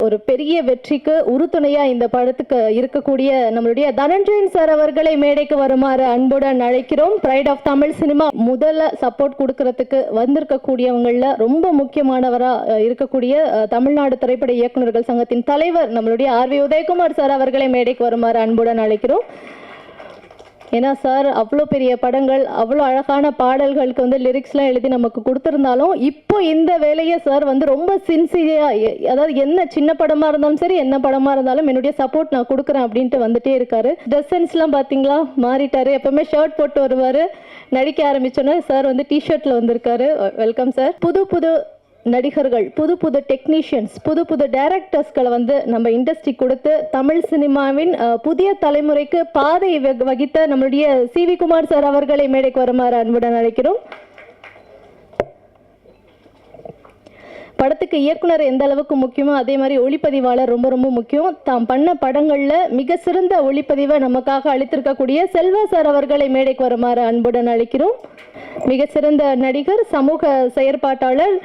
ஒரு பெரிய வெற்றிக்கு உறுதுணையா இந்த படத்துக்கு இருக்கக்கூடிய நம்மளுடைய தனஞ்சயன் சார் அவர்களை மேடைக்கு வருமாறு அன்புடன் அழைக்கிறோம். பிரைட் ஆஃப் தமிழ் சினிமா முதல்ல சப்போர்ட் கொடுக்கறதுக்கு வந்திருக்கக்கூடியவங்கள ரொம்ப முக்கியமானவரா இருக்கக்கூடிய தமிழ்நாடு திரைப்பட இயக்குநர்கள் சங்கத்தின் தலைவர் நம்மளுடைய ஆர்வி உதயகுமார் சார் அவர்களை மேடைக்கு வருமாறு அன்புடன் அழைக்கிறோம். ஏன்னா சார் அவ்வளோ பெரிய படங்கள், அவ்வளோ அழகான பாடல்களுக்கு வந்து லிரிக்ஸ்லாம் எழுதி நமக்கு கொடுத்துருந்தாலும் இப்போ இந்த வேலையை சார் வந்து ரொம்ப சின்சியராக, அதாவது என்ன சின்ன படமாக இருந்தாலும் சரி, என்ன படமாக இருந்தாலும் என்னுடைய சப்போர்ட் நான் கொடுக்குறேன் அப்படின்ட்டு வந்துட்டே இருக்காரு. ட்ரெஸ்ஸன்ஸ்லாம் பார்த்தீங்களா மாறிட்டாரு. எப்பவுமே ஷர்ட் போட்டு வருவார், நடிக்க ஆரம்பிச்சோன்னே சார் வந்து டிஷர்ட்டில் வந்திருக்காரு. Welcome sir. புது புது நடிகர்கள், புது புது டெக்னீஷியன்ஸ், புது புது டைரக்டர்ஸ்களை வந்து நம்ம இண்டஸ்ட்ரி கொடுத்து தமிழ் சினிமாவின் புதிய தலைமுறைக்கு பாதை வகித்த நம்மளுடைய சி.வி. குமார் சார் அவர்களை மேடைக்கு வருமாறு அன்புடன் அழைக்கிறோம். படத்துக்கு இயக்குனர் எந்த அளவுக்கு முக்கியமோ அதே மாதிரி ஒளிப்பதிவாளர் ரொம்ப ரொம்ப முக்கியம். தாம் பண்ண படங்களில் மிக சிறந்த ஒளிப்பதிவை நமக்காக அளித்திருக்கக்கூடிய செல்வா சார் அவர்களை மேடைக்கு வருமாறு அன்புடன் அழைக்கிறோம். மிக சிறந்த நடிகர், சமூக செயற்பாட்டாளர்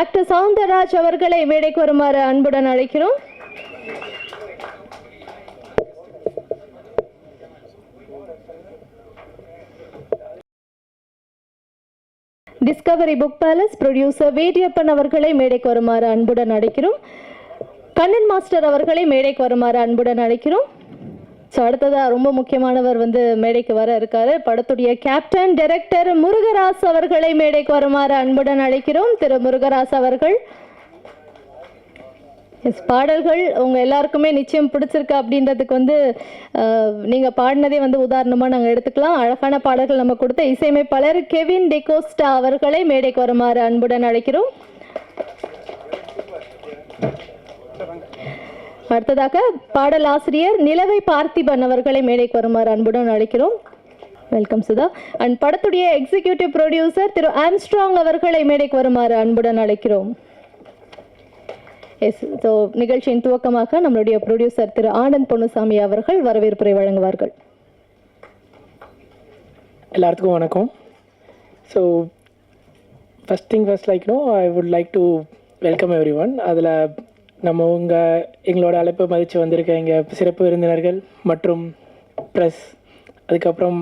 ஆக்டர் சவுந்தரராஜ் அவர்களை மேடைக்கு வருமாறு அன்புடன் அழைக்கிறோம். Discovery book palace producer Vediyappan அவர்களை மேடைக்கு வருமாறு அன்புடன் அழைக்கிறோம். கண்ணன் மாஸ்டர் அவர்களை மேடைக்கு வருமாறு அன்புடன் அழைக்கிறோம். ஸோ அடுத்ததா ரொம்ப முக்கியமானவர் வந்து மேடைக்கு வர இருக்காரு. படத்துடைய கேப்டன் டைரக்டர் முருகராஸ் அவர்களை மேடைக்கு வருமாறு அன்புடன் அழைக்கிறோம். திரு முருகராஸ் அவர்கள். பாடல்கள் உங்க எல்லாருக்குமே நிச்சயம் பிடிச்சிருக்கு அப்படின்றதுக்கு வந்து நீங்க பாடினதே வந்து உதாரணமா நாங்க எடுத்துக்கலாம். அழகான பாடல்கள் நம்ம கொடுத்த இசையமைப்பாளர் கெவின் டெகோஸ்டா அவர்களை மேடைக்கு வருமாறு அன்புடன் அழைக்கிறோம். அடுத்ததாக பாடல் ஆசிரியர் நிலவை பார்த்திபன் அவர்களை மேடைக்கு வருமாறு அன்புடன் அழைக்கிறோம். வெல்கம் சுதா. அண்ட் படத்துடைய எக்ஸிகியூட்டிவ் ப்ரொடியூசர் திரு ஆம்ஸ்ட்ராங் அவர்களை மேடைக்கு வருமாறு அன்புடன் அழைக்கிறோம். எஸ், ஸோ நிகழ்ச்சியின் துவக்கமாக நம்மளுடைய ப்ரொடியூசர் திரு ஆனந்த் பொன்னுசாமி அவர்கள் வரவேற்புரை வழங்குவார்கள். எல்லாத்துக்கும் வணக்கம். So first thing first I would like to welcome every one. அதில் நம்ம எங்களோட அழைப்பை மதித்து வந்திருக்க எங்கள் சிறப்பு விருந்தினர்கள் மற்றும் ப்ரெஸ், அதுக்கப்புறம்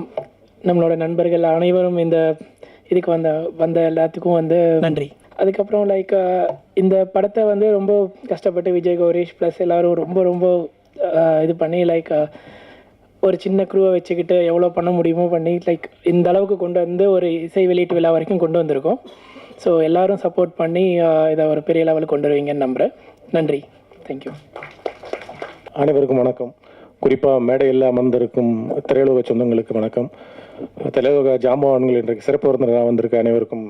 நம்மளோட நண்பர்கள் அனைவரும் இந்த இதுக்கு வந்த எல்லாத்துக்கும் வந்து நன்றி. அதுக்கப்புறம் இந்த படத்தை வந்து ரொம்ப கஷ்டப்பட்டு விஜய் கௌரீஷ் ப்ளஸ் எல்லோரும் ரொம்ப ரொம்ப இது பண்ணி ஒரு சின்ன குரூவை வச்சுக்கிட்டு எவ்வளோ பண்ண முடியுமோ பண்ணி இந்த அளவுக்கு கொண்டு வந்து ஒரு இசை வெளியீட்டு விழா வரைக்கும் கொண்டு வந்திருக்கோம். ஸோ எல்லோரும் சப்போர்ட் பண்ணி இதை ஒரு பெரிய லெவலுக்கு கொண்டு வருவீங்கன்னு நம்புகிறேன். நன்றி, தேங்க்யூ. அனைவருக்கும் வணக்கம். குறிப்பாக மேடையில் அமர்ந்திருக்கும் திரையுலக சொந்தங்களுக்கு வணக்கம். திரையுலக ஜாம்பவான்கள் இன்றைக்கு சிறப்பு விருந்தினராக வந்திருக்க அனைவருக்கும்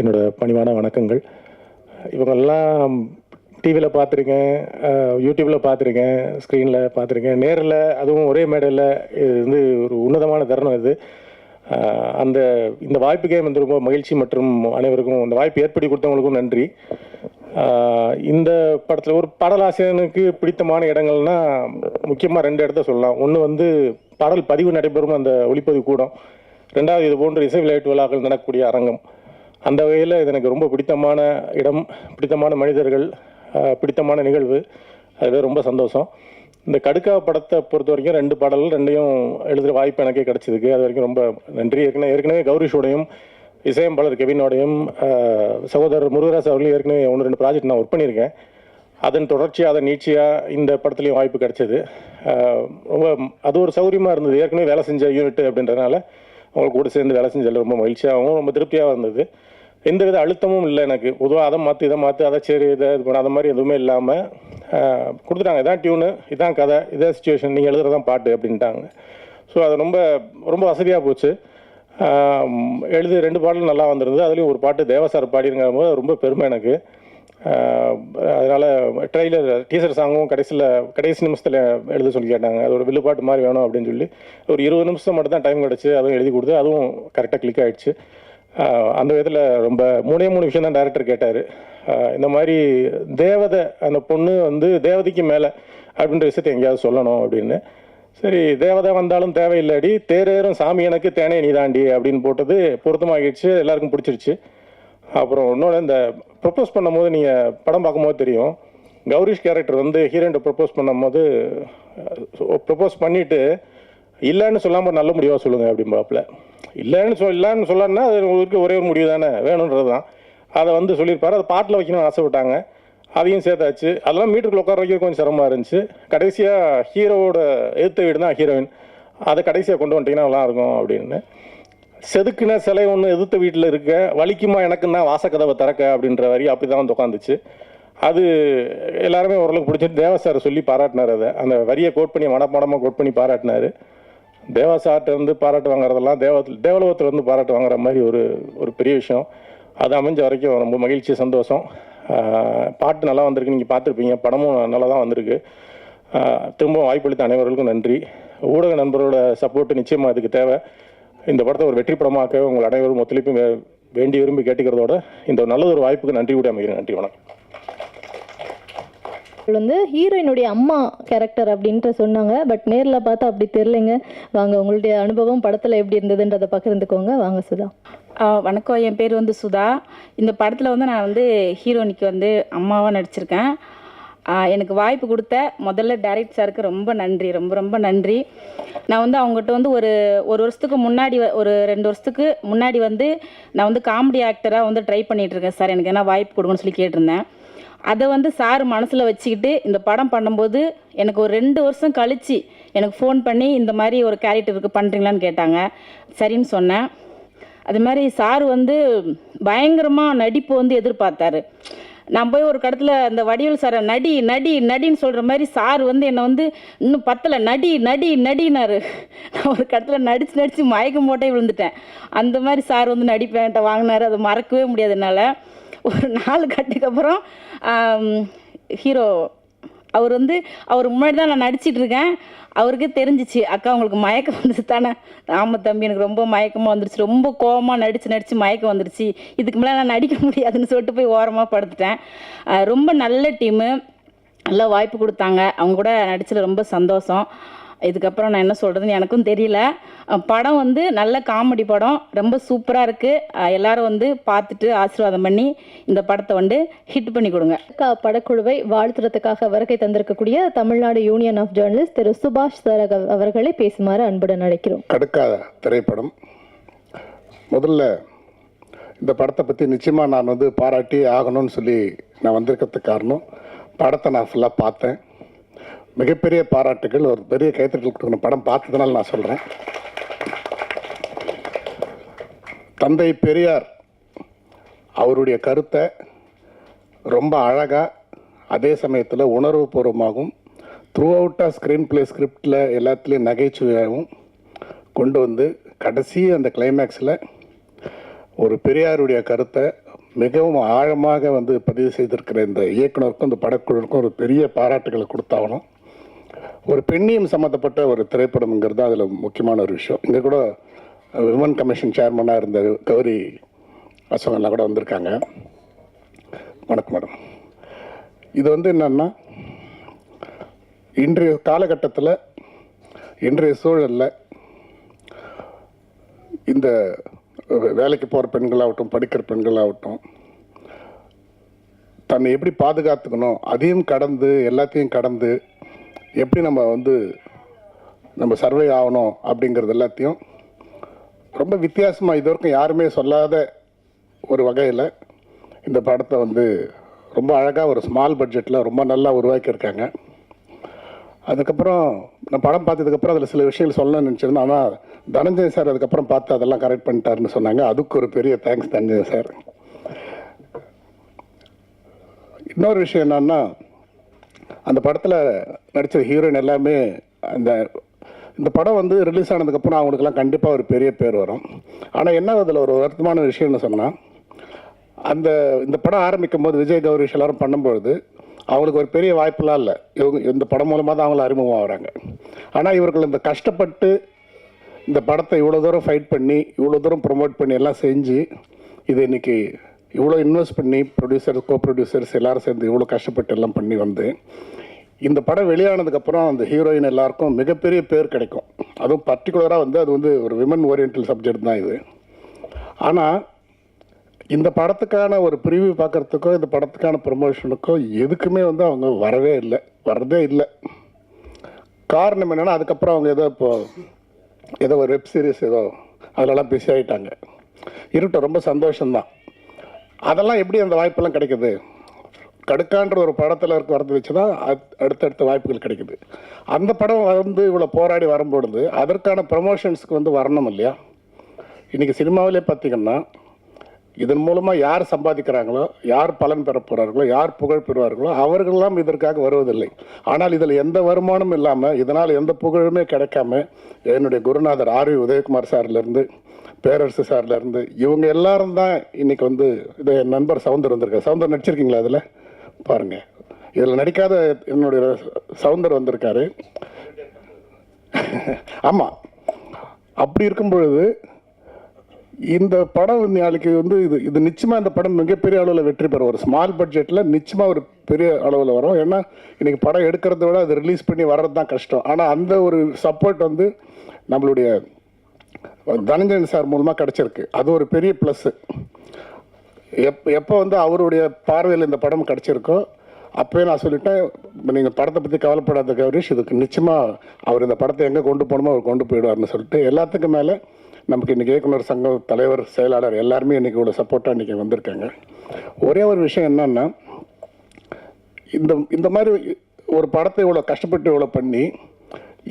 என்னோட பணிவான வணக்கங்கள். இவங்கெல்லாம் டிவியில் பார்த்துருக்கேன், யூடியூப்பில் பார்த்துருக்கேன், ஸ்க்ரீனில் பார்த்துருக்கேன், நேரில் அதுவும் ஒரே மேடையில். இது வந்து ஒரு உன்னதமான தருணம். இது இந்த வாய்ப்புக்கே வந்து ரொம்ப மகிழ்ச்சி மற்றும் அனைவருக்கும் இந்த வாய்ப்பு ஏற்படுத்தி கொடுத்தவங்களுக்கும் நன்றி. இந்த படத்தில் ஒரு பாடலாசிரியனுக்கு பிடித்தமான இடங்கள்னா முக்கியமாக 2 இடத்த சொல்லலாம். ஒன்று வந்து பாடல் பதிவு நடைபெறும் அந்த ஒளிப்பதிவு கூடம், 2வது இது போன்ற இசை விளையாட்டு விழாக்கள் நடக்கக்கூடிய அரங்கம். அந்த வகையில் இது எனக்கு ரொம்ப பிடித்தமான இடம், பிடித்தமான மனிதர்கள், பிடித்தமான நிகழ்வு. அது ரொம்ப சந்தோஷம். இந்த கடுக்கா படத்தை பொறுத்த வரைக்கும் 2 பாடல்கள் 2யும் எழுதுகிற வாய்ப்பு எனக்கே கிடச்சிருக்கு. அது வரைக்கும் ரொம்ப நன்றி. ஏற்கனவே கௌரிஷோடையும் இசையமைப்பாளர் கெவினோடையும் சகோதரர் முருகராஜ் அவர்களையும் ஏற்கனவே 1-2 ப்ராஜெக்ட் நான் ஒர்க் பண்ணியிருக்கேன். அதன் தொடர்ச்சியாக அதை நீட்சியாக இந்த படத்துலையும் வாய்ப்பு கிடச்சிது. ரொம்ப அது ஒரு சௌகரியமாக இருந்தது. ஏற்கனவே வேலை செஞ்ச யூனிட் அப்படின்றதுனால அவங்களுக்கு கூட சேர்ந்து வேலை செஞ்சதில் ரொம்ப மகிழ்ச்சியாகவும் ரொம்ப திருப்தியாக இருந்தது. எந்தவித அழுத்தமும் இல்லை எனக்கு. பொதுவாக அதை மாற்றி இதை மாற்றி அதை சரி இதை இது பண்ண அது மாதிரி எதுவுமே இல்லாமல் கொடுத்துட்டாங்க. இதான் டியூனு, இதான் கதை, இதான் சுச்சுவேஷன், நீங்கள் எழுதுறதான் பாட்டு அப்படின்ட்டாங்க. ஸோ அது ரொம்ப ரொம்ப வசதியாக போச்சு. 2 பாடலும் நல்லா வந்திருந்தது. அதுலேயும் ஒரு பாட்டு தேவசார் பாடிருங்கும் போது ரொம்ப பெருமை எனக்கு. அதனால் டீசர் சாங்கும் கடைசி நிமிஷத்தில் எழுத சொல்லி கேட்டாங்க. அது ஒரு வில்லுப்பாட்டு மாதிரி வேணும் அப்படின்னு சொல்லி ஒரு 20 நிமிஷம் மட்டும் தான் டைம் கிடச்சி அதுவும் எழுதி கொடுத்து அதுவும் கரெக்டாக கிளிக் ஆகிடுச்சு. அந்த விதத்தில் ரொம்ப 3 விஷயம் தான் டைரக்டர் கேட்டார். இந்த மாதிரி தேவதை, அந்த பொண்ணு வந்து தேவதைக்கு மேலே அப்படின்ற விஷயத்தை எங்கேயாவது சொல்லணும் அப்படின்னு. சரி, தேவதை வந்தாலும் தேவையில்லாடி, தேரேறும் சாமி எனக்கு தேனே நீதாண்டி அப்படின்னு போட்டது பொருத்தமாகிடுச்சு, எல்லாருக்கும் பிடிச்சிருச்சு. அப்புறம் இன்னொன்று, இந்த ப்ரொப்போஸ் பண்ணும்போது நீங்கள் படம் பார்க்கும்போது தெரியும், கௌரிஷ் கேரக்டர் வந்து ஹீரோயின்ட்ட ப்ரப்போஸ் பண்ணும்போது ப்ரப்போஸ் பண்ணிவிட்டு இல்லைன்னு சொல்லாமல் நல்ல முடிவாக சொல்லுங்கள் அப்படிம்பாப்புல. இல்லைன்னு சொல்லணும்னா அது உங்களுக்கு ஒரே ஒரு முடிவு தானே வேணுன்றது தான். அதை வந்து சொல்லியிருப்பார். அதை பாட்டில் வைக்கணும்னு ஆசைப்பட்டாங்க, அதையும் சேர்த்தாச்சு. அதெல்லாம் மீட்டருக்குள்ள உட்கார வைக்க கொஞ்சம் சிரமமாக இருந்துச்சு. கடைசியாக ஹீரோவோட எதிர்த்த வீடு தான் ஹீரோயின், அதை கடைசியாக கொண்டு வந்துட்டிங்கன்னா நல்லாயிருக்கும் அப்படின்னு. செதுக்குன சிலை ஒன்று எதிர்த்த வீட்டில் இருக்க, வலிக்குமா எனக்குன்னா வாசக்கதவை திறக்க அப்படின்ற வரி அப்படி தான் வந்து உட்காந்துச்சு. அது எல்லாருமே ஓரளவுக்கு பிடிச்சிட்டு தேவா சார் சொல்லி பாராட்டினார். அதை அந்த வரியை கோட் பண்ணி மனப்பாடமாக கோட் பண்ணி பாராட்டினார். தேவா சார்ட்ட வந்து பாராட்டு வாங்குறதெல்லாம் தேவலோகத்தில் வந்து பாராட்டு வாங்குற மாதிரி ஒரு பெரிய விஷயம். அது அமைஞ்ச வரைக்கும் ரொம்ப மகிழ்ச்சி, சந்தோஷம். பாட்டு நல்லா வந்திருக்கு, நீங்கள் பார்த்துருப்பீங்க. படமும் நல்லா தான் வந்திருக்கு. திரும்பவும் வாய்ப்பளித்த அனைவர்களுக்கும் நன்றி. ஊடக நண்பரோட சப்போர்ட்டு நிச்சயமாக அதுக்கு தேவை. இந்த படத்தை ஒரு வெற்றி படமாக்க உங்கள் அனைவரும் ஒத்துழைப்பு வேண்டி விரும்பி கேட்டுக்கிறதோட இந்த நல்ல ஒரு வாய்ப்புக்கு நன்றி கூட அமைகிறேன். நன்றி, வணக்கம். வந்து ஹீரோயினுடைய அம்மா கேரக்டர் அப்படின்ட்டு சொன்னாங்க, பட் நேரில் பார்த்தா அப்படி தெரிலைங்க. வாங்க, உங்களுடைய அனுபவம் படத்தில் எப்படி இருந்ததுன்றதை பகிர்ந்துக்கோங்க. வாங்க சுதா. வணக்கம், என் பேர் வந்து சுதா. இந்த படத்தில் வந்து நான் வந்து ஹீரோயினிக்கு வந்து அம்மாவாக நடிச்சிருக்கேன். எனக்கு வாய்ப்பு கொடுத்த முதல்ல டைரக்டர் சாருக்கு ரொம்ப நன்றி, ரொம்ப ரொம்ப நன்றி. நான் வந்து அவங்ககிட்ட வந்து ஒரு வருஷத்துக்கு முன்னாடி, ஒரு 2 வருஷத்துக்கு முன்னாடி வந்து நான் வந்து காமெடி ஆக்டராக வந்து ட்ரை பண்ணிகிட்ருக்கேன் சார், எனக்கு என்ன வாய்ப்பு கொடுங்கன்னு சொல்லி கேட்டிருந்தேன். அதை வந்து சார் மனசில் வச்சுக்கிட்டு இந்த படம் பண்ணும்போது எனக்கு ஒரு 2 வருஷம் கழித்து எனக்கு ஃபோன் பண்ணி இந்த மாதிரி ஒரு கேரக்டருக்கு பண்ணுறீங்களான்னு கேட்டாங்க. சரின்னு சொன்னேன். அது மாதிரி சார் வந்து பயங்கரமாக நடிப்பு வந்து எதிர்பார்த்தாரு. நான் போய் ஒரு கடத்தில் அந்த வடிவேல் சாரை நடின்னு சொல்கிற மாதிரி சார் வந்து என்னை வந்து இன்னும் பத்தலை நடினாரு. நான் ஒரு கடத்தில் நடித்து மயக்கம் போட்டே விழுந்துட்டேன். அந்த மாதிரி சார் வந்து நடிப்பேன்ட்ட வாங்கினார். அதை மறக்கவே முடியாது என்னால். ஒரு 4 கட்டுக்கு அப்புறம் ஹீரோ அவர் முன்னாடி தான் நான் நடிச்சிட்டு இருக்கேன். அவருக்கே தெரிஞ்சிச்சு, அக்கா உங்களுக்கு மயக்கம் வந்துச்சு தானே. ஆமாம் தம்பி, எனக்கு ரொம்ப மயக்கமாக வந்துருச்சு, ரொம்ப கோபமாக நடித்து மயக்கம் வந்துருச்சு, இதுக்கு மேலே நான் நடிக்க முடியாதுன்னு சொல்லிட்டு போய் ஓரமாக படுத்துட்டேன். ரொம்ப நல்ல டீமு, நல்லா வாய்ப்பு கொடுத்தாங்க. அவங்க கூட நடிச்சதில் ரொம்ப சந்தோஷம். இதுக்கப்புறம் நான் என்ன சொல்கிறதுன்னு எனக்கும் தெரியல. படம் வந்து நல்ல காமெடி படம், ரொம்ப சூப்பராக இருக்குது. எல்லாரும் வந்து பார்த்துட்டு ஆசீர்வாதம் பண்ணி இந்த படத்தை வந்து ஹிட் பண்ணி கொடுங்க. படக்குழுவை வாழ்த்துறதுக்காக வருகை தந்திருக்கக்கூடிய தமிழ்நாடு யூனியன் ஆஃப் ஜேர்னலிஸ்ட் திரு சுபாஷ் சார் அவர்களை பேசுமாறு அன்புடன் அழைக்கிறோம். கடுக்காத திரைப்படம். முதல்ல இந்த படத்தை பற்றி நிச்சயமாக நான் வந்து பாராட்டி ஆகணும்னு சொல்லி நான் வந்திருக்கிறதுக்கு காரணம், படத்தை நான் ஃபுல்லாக பார்த்தேன். மிகப்பெரிய பாராட்டுகள், ஒரு பெரிய கைத்தட்டல் கொடுக்கணும். படம் பார்த்ததுனால நான் சொல்கிறேன். தந்தை பெரியார் அவருடைய கருத்தை ரொம்ப அழகாக, அதே சமயத்தில் உணர்வுபூர்வமாகவும், த்ரூ அவுட்டாக ஸ்க்ரீன் பிளே ஸ்கிரிப்டில் எல்லாத்துலேயும் நகைச்சுவையாகவும் கொண்டு வந்து கடைசி அந்த கிளைமேக்ஸில் ஒரு பெரியாருடைய கருத்தை மிகவும் ஆழமாக வந்து பதிவு செய்திருக்கிற இந்த இயக்குனருக்கும் இந்த படக்குழுவுக்கும் ஒரு பெரிய பாராட்டுகளை கொடுத்தாகணும். ஒரு பெண்ணியம் சம்மந்தப்பட்ட ஒரு திரைப்படம்ங்கிறது அதில் முக்கியமான ஒரு விஷயம். இங்கே கூட விமன் கமிஷன் சேர்மனாக இருந்த கௌரி அசோகன்லாம் கூட வந்திருக்காங்க. வணக்கம் மேடம். இது வந்து என்னன்னா, இன்றைய காலகட்டத்தில், இன்றைய சூழலில் இந்த வேலைக்கு போகிற பெண்களாகட்டும், படிக்கிற பெண்களாகட்டும், தன்னை எப்படி பாதுகாத்துக்கணும், அதையும் கடந்து எல்லாத்தையும் கடந்து எப்படி நம்ம வந்து நம்ம சர்வே ஆகணும் அப்படிங்கிறது எல்லாத்தையும் ரொம்ப வித்தியாசமாக இதுவரைக்கும் யாருமே சொல்லாத ஒரு வகையில் இந்த படத்தை வந்து ரொம்ப அழகாக ஒரு ஸ்மால் பட்ஜெட்டில் ரொம்ப நல்லா உருவாக்கியிருக்காங்க. அதுக்கப்புறம் நான் படம் பார்த்ததுக்கப்புறம் அதில் சில விஷயங்கள் சொல்லணும்னு நினச்சிருந்தேன். ஆனால் தனஞ்சய் சார் அதுக்கப்புறம் பார்த்து அதெல்லாம் கரெக்ட் பண்ணிட்டாருன்னு சொன்னாங்க. அதுக்கு ஒரு பெரிய தேங்க்ஸ் தனஞ்சய் சார். இன்னொரு விஷயம் என்னன்னா, அந்த படத்தில் நடித்த ஹீரோயின் எல்லாமே இந்த படம் வந்து ரிலீஸ் ஆனதுக்கப்புறம் அவங்களுக்கெல்லாம் கண்டிப்பாக ஒரு பெரிய பேர் வரும். ஆனால் என்ன அதில் ஒரு வருத்தமான விஷயம்னு சொன்னால், இந்த படம் ஆரம்பிக்கும் போது விஜய் கௌரிஷ் எல்லாரும் பண்ணும்பொழுது அவங்களுக்கு ஒரு பெரிய வாய்ப்புலாம் இல்லை. இந்த படம் மூலமாக தான் அவங்கள அறிமுகம் ஆகிறாங்க. ஆனால் இவர்கள் இந்த கஷ்டப்பட்டு இந்த படத்தை இவ்வளோ தூரம் ஃபைட் பண்ணி, இவ்வளோ தூரம் ப்ரொமோட் பண்ணி எல்லாம் செஞ்சு, இது இன்றைக்கி இவ்வளோ இன்வெஸ்ட் பண்ணி ப்ரொடியூசர், கோ ப்ரொடியூசர்ஸ் எல்லோரும் சேர்ந்து இவ்வளோ கஷ்டப்பட்டு எல்லாம் பண்ணி வந்து இந்த படம் வெளியானதுக்கப்புறம் அந்த ஹீரோயின் எல்லாருக்கும் மிகப்பெரிய பேர் கிடைக்கும். அதுவும் பர்டிகுலராக வந்து அது வந்து ஒரு விமன் ஓரியன்டல் சப்ஜெக்ட் தான் இது. ஆனால் இந்த படத்துக்கான ஒரு ப்ரிவியூ பார்க்குறதுக்கோ இந்த படத்துக்கான ப்ரொமோஷனுக்கோ எதுக்குமே வந்து அவங்க வரதே இல்லை. காரணம் என்னென்னா அதுக்கப்புறம் அவங்க ஏதோ ஒரு வெப் சீரிஸ் அதிலலாம் பிஸி ஆகிட்டாங்க. இருக்கட்டும், ரொம்ப சந்தோஷம்தான். அதெல்லாம் எப்படி அந்த வாய்ப்பெல்லாம் கிடைக்குது? கடுக்கான்ற ஒரு படத்தில் வரது வச்சு தான் அடுத்தடுத்த வாய்ப்புகள் கிடைக்குது. அந்த படம் வந்து இவ்வளோ போராடி வரும்பொழுது அதற்கான ப்ரமோஷன்ஸுக்கு வந்து வரணும் இல்லையா? இன்றைக்கி சினிமாவிலே பார்த்திங்கன்னா இதன் மூலமாக யார் சம்பாதிக்கிறாங்களோ, யார் பலன் பெற போகிறார்களோ, யார் புகழ் பெறுவார்களோ அவர்களெல்லாம் இதற்காக வருவதில்லை. ஆனால் இதில் எந்த வருமானமும் இல்லாமல், இதனால் எந்த புகழுமே கிடைக்காம என்னுடைய குருநாதர் ஆர்வி உதயகுமார் சார்லேருந்து, பேரரசு சார்லேருந்து இவங்க எல்லாரும் தான் இன்றைக்கி வந்து இது என் நண்பர் சவுந்தர் வந்திருக்காரு. சவுந்தர் நடிச்சிருக்கீங்களா? அதில் பாருங்கள், இதில் நடிக்காத என்னுடைய சவுந்தர் வந்திருக்காரு. ஆமாம், அப்படி இருக்கும் பொழுது இந்த படம் நாளைக்கு வந்து இது நிச்சயமாக இந்த படம் மிகப்பெரிய அளவில் வெற்றி பெறும். ஒரு ஸ்மால் பட்ஜெட்டில் நிச்சயமாக ஒரு பெரிய அளவில் வரும். ஏன்னா இன்றைக்கி படம் எடுக்கிறத விட அது ரிலீஸ் பண்ணி வர்றது தான் கஷ்டம். ஆனால் அந்த ஒரு சப்போர்ட் வந்து நம்மளுடைய தனஞ்சயன் சார் மூலமாக கிடச்சிருக்கு. அது ஒரு பெரிய ப்ளஸ்ஸு. எப்போ வந்து அவருடைய பார்வையில் இந்த படம் கிடச்சிருக்கோ அப்போயே நான் சொல்லிட்டேன், நீங்கள் படத்தை பற்றி கவலைப்படாத கௌரிஷ், இதுக்கு நிச்சயமாக அவர் இந்த படத்தை எங்கே கொண்டு போகணுமோ அவர் கொண்டு போயிடுவார்னு சொல்லிட்டு எல்லாத்துக்கும் மேலே நமக்கு இன்றைக்கி இயக்குனர் சங்கம் தலைவர், செயலாளர் எல்லாருமே இன்றைக்கி இவ்வளோ சப்போர்ட்டாக இன்றைக்கி வந்திருக்காங்க. ஒரே ஒரு விஷயம் என்னென்னா, இந்த மாதிரி ஒரு படத்தை இவ்வளோ கஷ்டப்பட்டு இவ்வளோ பண்ணி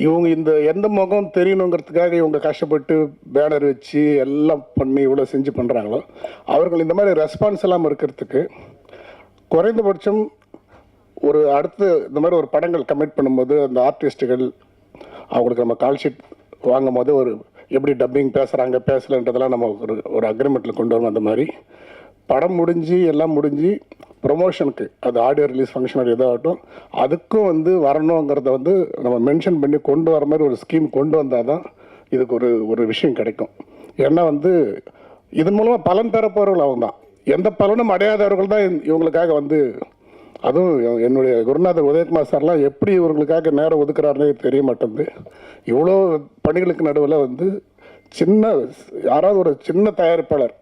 இவங்க இந்த எந்த முகம் தெரியணுங்கிறதுக்காக இவங்க கஷ்டப்பட்டு பேனர் வச்சு எல்லாம் பண்ணி இவ்வளோ செஞ்சு பண்ணுறாங்களோ, அவர்கள் இந்த மாதிரி ரெஸ்பான்ஸ் எல்லாம் இருக்கிறதுக்கு குறைந்தபட்சம் ஒரு அடுத்து இந்த மாதிரி ஒரு படங்கள் கமிட் பண்ணும்போது அந்த ஆர்டிஸ்ட்டுகள் அவங்களுக்கு நம்ம கால் ஷீட் வாங்கும் போது ஒரு எப்படி டப்பிங் பேசுகிறாங்க பேசலைன்றதெல்லாம் நம்ம ஒரு அக்ரிமெண்ட்டில் கொண்டு வரோம். அந்த மாதிரி படம் முடிஞ்சு எல்லாம் முடிஞ்சு ப்ரொமோஷனுக்கு அது ஆடியோ ரிலீஸ் ஃபங்க்ஷன் எதாகட்டும் அதுக்கும் வந்து வரணுங்கிறத வந்து நம்ம மென்ஷன் பண்ணி கொண்டு வர மாதிரி ஒரு ஸ்கீம் கொண்டு வந்தால் தான் இதுக்கு ஒரு விஷயம் கிடைக்கும். ஏன்னா வந்து இதன் மூலமாக பலன் பெற போகிறவர்கள் அவங்க தான். எந்த பலனும் அடையாதவர்கள் தான் இவங்களுக்காக வந்து, அதுவும் என்னுடைய குருநாதர் உதயகுமார் சார்லாம் எப்படி இவர்களுக்காக நேரம் ஒதுக்குறாருன்னே தெரிய மாட்டேங்குது. இவ்வளோ பணிகளுக்கு நடுவில் வந்து யாராவது ஒரு சின்ன தயாரிப்பாளர்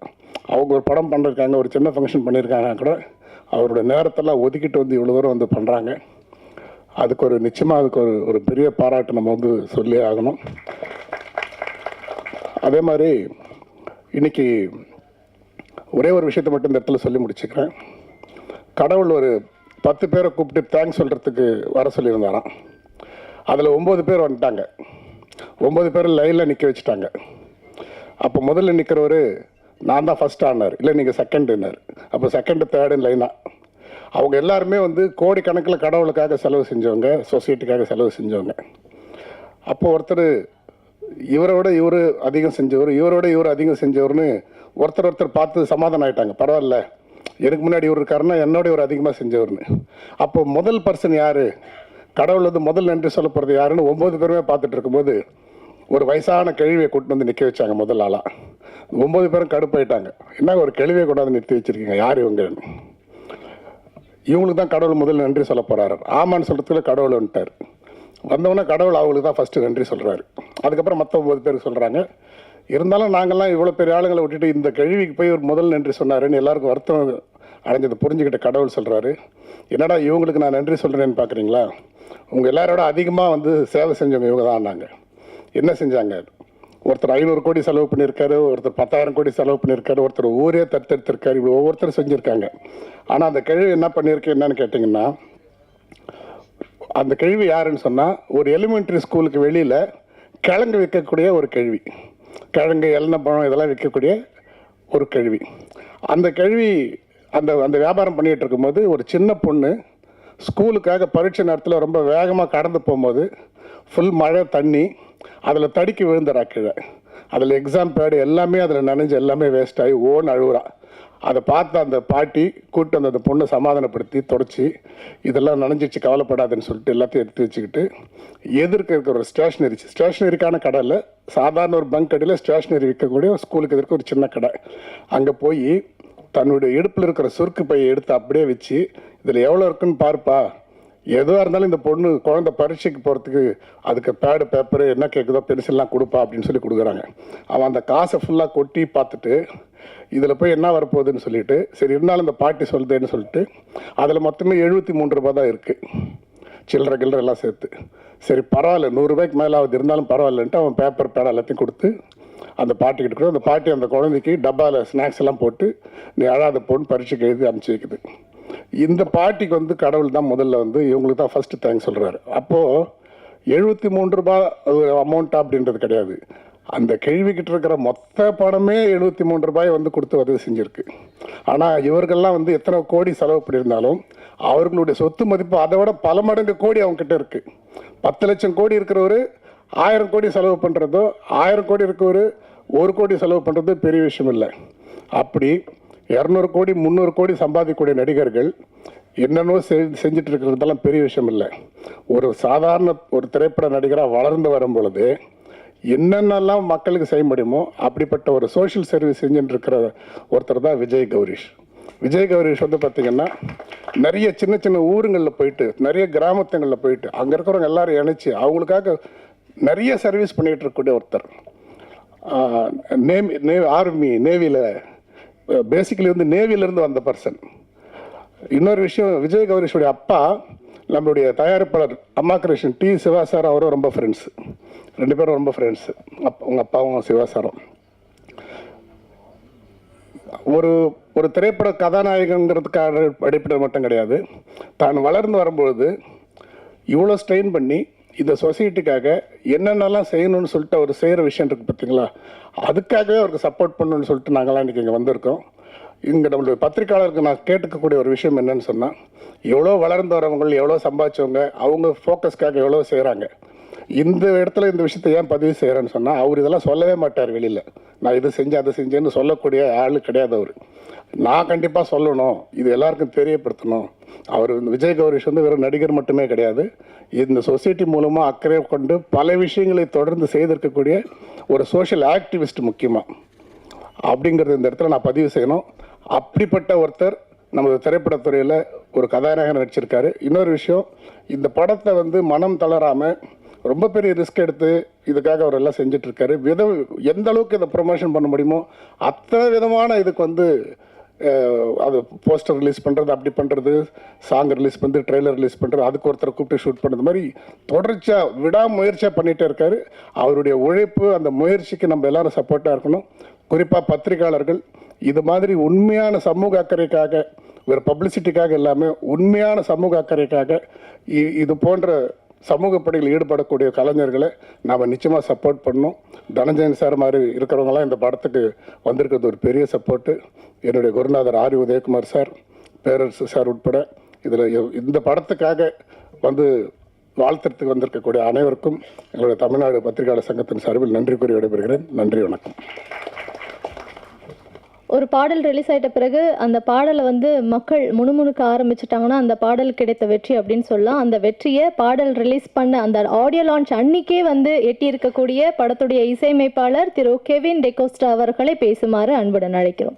அவங்க ஒரு படம் பண்ணிருக்காங்க, ஒரு சின்ன ஃபங்க்ஷன் பண்ணியிருக்காங்க கூட அவருடைய நேரத்தெல்லாம் ஒதுக்கிட்டு வந்து இவ்வளோ தூரம் வந்து பண்ணுறாங்க. அதுக்கு நிச்சயமாக அதுக்கு ஒரு பெரிய பாராட்டு நம்ம வந்து சொல்லி ஆகணும். அதே மாதிரி இன்னைக்கு ஒரே ஒரு விஷயத்தை மட்டும் இந்த இடத்துல சொல்லி முடிச்சுக்கிறேன். கடவுள் ஒரு 10 பேரை கூப்பிட்டு தேங்க்ஸ் சொல்கிறதுக்கு வர சொல்லியிருந்தாராம். அதில் 9 பேர் வந்துட்டாங்க. 9 பேர் லைனில் நிற்க வச்சுட்டாங்க. அப்போ முதல்ல நிற்கிறவர் நான் தான் ஃபஸ்ட் ஆனார், இல்லை நீங்கள் செகண்டுன்னார். அப்போ செகண்டு தேர்டுன்னு லைனாக அவங்க எல்லாருமே வந்து கோடிக்கணக்கில் கடவுளுக்காக செலவு செஞ்சவங்க, சொசைட்டிக்காக செலவு செஞ்சவங்க. அப்போ ஒருத்தர் இவரை விட இவர் அதிகம் செஞ்சவர், இவரோட இவர் அதிகம் செஞ்சவர்னு ஒருத்தர் பார்த்து சமாதானம் ஆகிட்டாங்க. பரவாயில்ல, எனக்கு முன்னாடி இவர் இருக்காருன்னா என்னோட இவர் அதிகமாக செஞ்சவர்னு. அப்போ முதல் பர்சன் யார், கடவுள் வந்து முதல் நன்றி சொல்ல போகிறது யாருன்னு 9 பேருமே பார்த்துட்டு இருக்கும்போது ஒரு வயசான கேள்வியை கூட்டு வந்து நிற்க வச்சாங்க முதல் ஆளாக. 9 பேரும் கடுப்பாயிட்டாங்க. என்ன ஒரு கேள்வியை கொண்டாந்து நிறுத்தி வச்சுருக்கீங்க, யார் இவங்கன்னு. இவங்களுக்கு தான் கடவுள் முதல் நன்றி சொல்ல போகிறாரு. ஆமான்னு சொல்கிறதுக்குள்ள கடவுள் வந்துட்டார். வந்தவொடனே கடவுள் அவங்களுக்கு தான் ஃபஸ்ட்டு நன்றி சொல்கிறாரு. அதுக்கப்புறம் மற்ற 9 பேருக்கு சொல்கிறாங்க. இருந்தாலும் நாங்கள்லாம் இவ்வளோ பெரிய ஆளுங்களை விட்டுட்டு இந்த கேள்விக்கு போய் ஒரு முதல் நன்றி சொன்னாருன்னு எல்லாருக்கும் வருத்தம் அடைஞ்சதை புரிஞ்சுக்கிட்ட கடவுள் சொல்கிறாரு, என்னடா இவங்களுக்கு நான் நன்றி சொல்கிறேன்னு பார்க்குறீங்களா, உங்கள் எல்லாரோட அதிகமாக வந்து சேவை செஞ்சவங்க இவங்க தான். நாங்கள் என்ன செஞ்சாங்க, ஒருத்தர் 500 கோடி செலவு பண்ணியிருக்காரு, ஒருத்தர் 10,000 கோடி செலவு பண்ணியிருக்காரு, ஒருத்தர் ஊரே தத்தெடுத்திருக்காரு, இப்படி ஒவ்வொருத்தரும் செஞ்சுருக்காங்க. ஆனால் அந்த கேள்வி என்ன பண்ணியிருக்கு என்னன்னு கேட்டிங்கன்னா, அந்த கேள்வி யாருன்னு சொன்னால் ஒரு எலிமெண்ட்ரி ஸ்கூலுக்கு வெளியில் கிழங்கு விற்கக்கூடிய ஒரு கேள்வி, கிழங்கு எண்ணெய் இதெல்லாம் விற்கக்கூடிய ஒரு கேள்வி. அந்த கேள்வி அந்த வியாபாரம் பண்ணிகிட்டு இருக்கும்போது ஒரு சின்ன பொண்ணு ஸ்கூலுக்காக பரீட்சை நேரத்தில் ரொம்ப வேகமாக கடந்து போகும்போது ஃபுல் மழை தண்ணி அதில் தடுக்கி விழுந்துறா கீழே. அதில் எக்ஸாம் பேடு எல்லாமே அதில் நனைஞ்சு எல்லாமே வேஸ்ட் ஆகி ஓன்னு அழுகுறா. அதை பார்த்து அந்த பாட்டி கூப்பிட்டு அந்த பொண்ணை சமாதானப்படுத்தி தொடச்சி இதெல்லாம் நனைஞ்சிச்சு கவலைப்படாதுன்னு சொல்லிட்டு எல்லாத்தையும் எடுத்து வச்சுக்கிட்டு எதிர்க்க இருக்கிற ஒரு ஸ்டேஷ்னரிக்கான கடையில் சாதாரண ஒரு பங்க் கடையில் ஸ்டேஷ்னரி விற்கக்கூடிய ஸ்கூலுக்கு எதிர்க்க ஒரு சின்ன கடை, அங்கே போய் தன்னுடைய இடுப்பில் இருக்கிற சுருக்கு பையை எடுத்து அப்படியே வச்சு இதில் எவ்வளோ இருக்குன்னு பாருப்பா, எதுவாக இருந்தாலும் இந்த பொண்ணு குழந்தை பரீட்சைக்கு போகிறதுக்கு அதுக்கு பேடு பேப்பரு என்ன கேட்குதோ பென்சில்லாம் கொடுப்பா அப்படின்னு சொல்லி கொடுக்குறாங்க. அவன் அந்த காசை ஃபுல்லாக கொட்டி பார்த்துட்டு இதில் போய் என்ன வரப்போகுதுன்னு சொல்லிட்டு சரி இருந்தாலும் இந்த பாட்டி சொல்லுதேன்னு சொல்லிட்டு அதில் மொத்தமே 73 ரூபா தான் இருக்குது, சில்லறை கில்லறை எல்லாம் சேர்த்து. சரி பரவாயில்ல, 100 ரூபாய்க்கு மேலே ஆகுது இருந்தாலும் பரவாயில்லன்ட்டு அவன் பேப்பர் பேடா எல்லாத்தையும் கொடுத்து அந்த பாட்டிக்கிட்டு கூட அந்த பாட்டி அந்த குழந்தைக்கு டப்பாவில் ஸ்நாக்ஸ் எல்லாம் போட்டு நீ அழாத பொண்ணு பரீட்சைக்கு எழுதி அனுப்பிச்சி வைக்குது. இந்த பாட்டிக்கு வந்து கடவுள் தான் முதல்ல வந்து இவங்களுக்கு தான் ஃபஸ்ட்டு தேங்க்ஸ் சொல்கிறாரு. அப்போது 73 ரூபா அமௌண்ட்டா அப்படின்றது கிடையாது, அந்த கேள்விக்கிட்ட இருக்கிற மொத்த பணமே 73 ரூபாய் வந்து கொடுத்து உதவி செஞ்சுருக்கு. ஆனால் இவர்கள்லாம் வந்து எத்தனை கோடி செலவு பண்ணியிருந்தாலும் அவர்களுடைய சொத்து மதிப்பு அதை விட பல மடங்கு கோடி அவங்ககிட்ட இருக்குது. 10 லட்சம் கோடி இருக்கிறவர் 1000 கோடி செலவு பண்ணுறதோ 1000 கோடி இருக்கிறவர் 1 கோடி செலவு பண்ணுறது பெரிய விஷயம் இல்லை. அப்படி 200 கோடி 300 கோடி சம்பாதிக்கக்கூடிய நடிகர்கள் என்னென்னோ செஞ்சுட்டு இருக்கிறதெல்லாம் பெரிய விஷயம் இல்லை. ஒரு சாதாரண ஒரு திரைப்பட நடிகராக வளர்ந்து வரும் பொழுது என்னென்னலாம் மக்களுக்கு செய்ய முடியுமோ அப்படிப்பட்ட ஒரு சோஷியல் சர்வீஸ் செஞ்சுட்டு இருக்கிற ஒருத்தர் தான் விஜய் கௌரீஷ். விஜய் கௌரீஷ் வந்து பார்த்திங்கன்னா நிறைய சின்ன சின்ன ஊருங்களில் போயிட்டு நிறைய கிராமத்துங்களில் போயிட்டு அங்கே இருக்கிறவங்க எல்லாரும் இணைச்சி அவங்களுக்காக நிறைய சர்வீஸ் பண்ணிகிட்டு இருக்கக்கூடிய ஒருத்தர். ஆர்மி நேவியில் பேசிக்கலி வந்து நேவியிலேருந்து வந்த பர்சன். இன்னொரு விஷயம், விஜய் கௌரீஷுடைய அப்பா நம்மளுடைய தயாரிப்பாளர் அம்மா கிருஷ்ணன் டி சிவா சார் அவரும் ரொம்ப ஃப்ரெண்ட்ஸு, 2 பேரும் ரொம்ப ஃப்ரெண்ட்ஸு. உங்கள் அப்பாவும் சிவா சாரும் ஒரு திரைப்பட கதாநாயகங்கிறதுக்கான அடிப்படை மட்டும் கிடையாது, தான் வளர்ந்து வரும்பொழுது இவ்வளோ ஸ்ட்ரெயின் பண்ணி இந்த சொசைட்டிக்காக என்னென்னலாம் செய்யணும்னு சொல்லிட்டு அவர் செய்கிற விஷயம் இருக்குது பார்த்தீங்களா, அதுக்காகவே அவருக்கு சப்போர்ட் பண்ணணும்னு சொல்லிட்டு நாங்களாம் இன்றைக்கி இங்கே வந்திருக்கோம். இங்கே நம்மளுடைய பத்திரிக்கையாளருக்கு நான் கேட்டுக்கக்கூடிய ஒரு விஷயம் என்னன்னு சொன்னால், எவ்வளோ வளர்ந்து வரவங்க எவ்வளோ சம்பாதிச்சவங்க அவங்க ஃபோக்கஸ்க்காக எவ்வளோ செய்கிறாங்க. இந்த இடத்துல இந்த விஷயத்தை ஏன் பதிவு செய்கிறேன்னு சொன்னால், அவர் இதெல்லாம் சொல்லவே மாட்டார் வெளியில். நான் இது செஞ்சேன் அதை செஞ்சேன்னு சொல்லக்கூடிய ஆள் கிடையாது அவர். நான் கண்டிப்பாக சொல்லணும், இது எல்லாருக்கும் தெரியப்படுத்தணும். அவர் விஜய் கௌரீஷ் வந்து வெறும் நடிகர் மட்டுமே கிடையாது, இந்த சொசைட்டி மூலமாக அக்கறை கொண்டு பல விஷயங்களை தொடர்ந்து செய்திருக்கக்கூடிய ஒரு சோஷியல் ஆக்டிவிஸ்ட் முக்கியமாக அப்படிங்கிறது இந்த இடத்துல நான் பதிவு செய்யணும். அப்படிப்பட்ட ஒருத்தர் நமது திரைப்படத்துறையில் ஒரு கதாநாயகன் நடிச்சிருக்காரு. இன்னொரு விஷயம், இந்த படத்தை வந்து மனம் தளராமல் ரொம்ப பெரிய ரிஸ்க் எடுத்து இதுக்காக அவர் எல்லாம் செஞ்சிட்ருக்காரு. எந்த அளவுக்கு இதை ப்ரொமோஷன் பண்ண முடியுமோ அத்தனை விதமான இதுக்கு வந்து அது போஸ்டர் ரிலீஸ் பண்ணுறது, அப்படி பண்ணுறது, சாங் ரிலீஸ் பண்ணுறது, ட்ரெய்லர் ரிலீஸ் பண்ணுறது, அதுக்கு ஒருத்தரை கூப்பிட்டு ஷூட் பண்ணுறது மாதிரி தொடர்ச்சியாக விடாமுயற்சியாக பண்ணிகிட்டே இருக்காரு. அவருடைய உழைப்பு அந்த முயற்சிக்கு நம்ம எல்லாரும் சப்போர்ட்டாக இருக்கணும். குறிப்பாக பத்திரிகையாளர்கள் இது மாதிரி உண்மையான சமூக அக்கறைக்காக, வேறு பப்ளிசிட்டிக்காக இல்லாமல் உண்மையான சமூக அக்கறைக்காக இது போன்ற சமூக பணியில் ஈடுபடக்கூடிய கலைஞர்களை நாம் நிச்சயமாக சப்போர்ட் பண்ணணும். தனஞ்சயன் சார் மாதிரி இருக்கிறவங்களாம் இந்த படத்துக்கு வந்திருக்கிறது ஒரு பெரிய சப்போர்ட்டு. என்னுடைய குருநாதர் ஆர் உதயகுமார் சார், பேரரசு சார் உட்பட இதில் இந்த படத்துக்காக வந்து வாழ்த்துறதுக்கு வந்திருக்கக்கூடிய அனைவருக்கும் எங்களுடைய தமிழ்நாடு பத்திரிகையாளர் சங்கத்தின் சார்பில் நன்றி கூறி விடைபெறுகிறேன். நன்றி, வணக்கம். ஒரு பாடல் ரிலீஸ் ஆகிட்ட பிறகு அந்த பாடலை வந்து மக்கள் முணுமுணுக்க ஆரம்பிச்சிட்டாங்கன்னா அந்த பாடல் கிடைத்த வெற்றி அப்படின்னு சொல்லலாம். அந்த வெற்றியை பாடல் ரிலீஸ் பண்ண அந்த ஆடியோ லான்ச் அன்னைக்கே வந்து எட்டி இருக்கக்கூடிய படத்துடைய இசையமைப்பாளர் திரு கெவின் டெகோஸ்டா அவர்களை பேசுமாறு அன்புடன் அழைக்கிறோம்.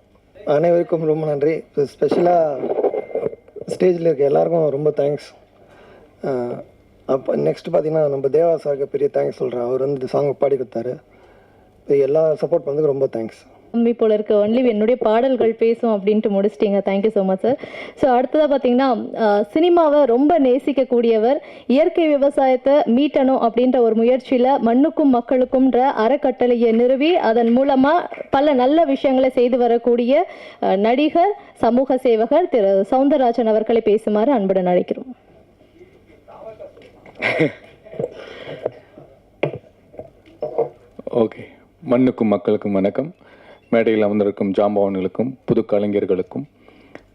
அனைவருக்கும் ரொம்ப நன்றி. ஸ்பெஷலாக ஸ்டேஜில் இருக்க எல்லாருக்கும் ரொம்ப தேங்க்ஸ். அப்போ நெக்ஸ்ட் பார்த்தீங்கன்னா நம்ம தேவா சாருக்கு பெரிய தேங்க்ஸ் சொல்கிறேன். அவர் வந்து இந்த சாங் பாடி கொடுத்தாரு. எல்லா சப்போர்ட் பண்ணதுக்கு ரொம்ப தேங்க்ஸ். தம்பி போல இருக்க ஒன்லி என்னுடைய பாடல்கள் பேசும் அப்படின்ட்டு முடிச்சிட்டிங்க. Thank you so much sir. So அடுத்ததாக பார்த்தீங்கன்னா சினிமாவை ரொம்ப நேசிக்கக்கூடியவர், இயற்கை விவசாயத்தை மீட்டணும் அப்படின்ற ஒரு முயற்சியில் மண்ணுக்கும் மக்களுக்கும்ன்ற அறக்கட்டளையை நிறுவி அதன் மூலமாக பல நல்ல விஷயங்களை செய்து வரக்கூடிய நடிகர், சமூக சேவகர் திரு சவுந்தரராஜன் அவர்களை பேசுமாறு அன்புடன் அழைக்கிறோம். ஓகே, மண்ணுக்கும் மக்களுக்கும் வணக்கம். மேடையில் அமர்ந்திருக்கும் ஜாம்பவான்களுக்கும் புது கலைஞர்களுக்கும்